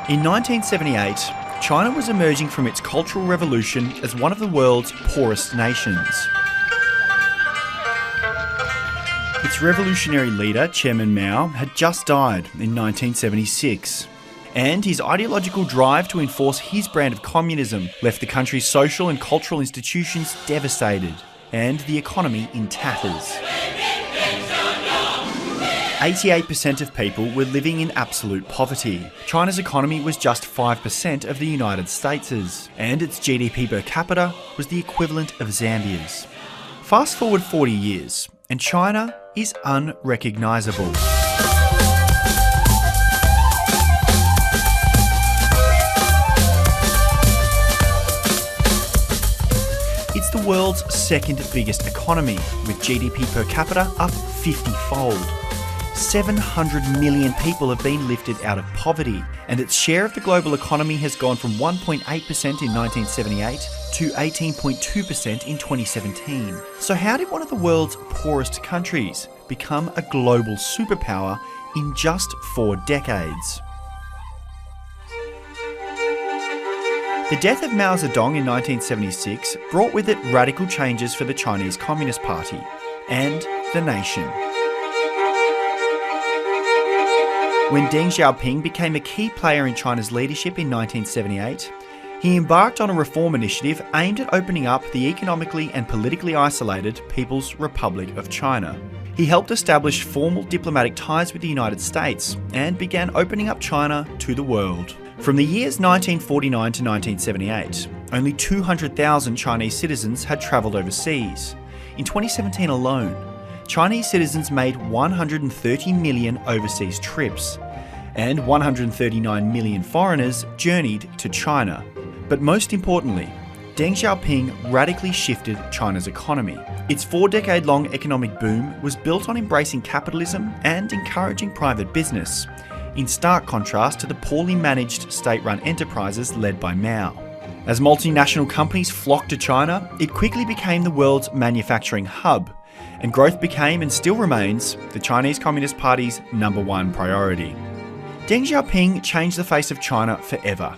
In 1978, China was emerging from its Cultural Revolution as one of the world's poorest nations. Its revolutionary leader, Chairman Mao, had just died in 1976. And his ideological drive to enforce his brand of communism left the country's social and cultural institutions devastated, and the economy in tatters. 88% of people were living in absolute poverty. China's economy was just 5% of the United States', and its GDP per capita was the equivalent of Zambia's. Fast forward 40 years, and China is unrecognisable. It's the world's second biggest economy, with GDP per capita up 50-fold. 700 million people have been lifted out of poverty, and its share of the global economy has gone from 1.8% in 1978 to 18.2% in 2017. So how did one of the world's poorest countries become a global superpower in just 4 decades? The death of Mao Zedong in 1976 brought with it radical changes for the Chinese Communist Party and the nation. When Deng Xiaoping became a key player in China's leadership in 1978, he embarked on a reform initiative aimed at opening up the economically and politically isolated People's Republic of China. He helped establish formal diplomatic ties with the United States and began opening up China to the world. From the years 1949 to 1978, only 200,000 Chinese citizens had travelled overseas. In 2017 alone, Chinese citizens made 130 million overseas trips, and 139 million foreigners journeyed to China. But most importantly, Deng Xiaoping radically shifted China's economy. Its 4-decade-long economic boom was built on embracing capitalism and encouraging private business, in stark contrast to the poorly managed state-run enterprises led by Mao. As multinational companies flocked to China, it quickly became the world's manufacturing hub, and growth became and still remains the Chinese Communist Party's #1 priority. Deng Xiaoping changed the face of China forever.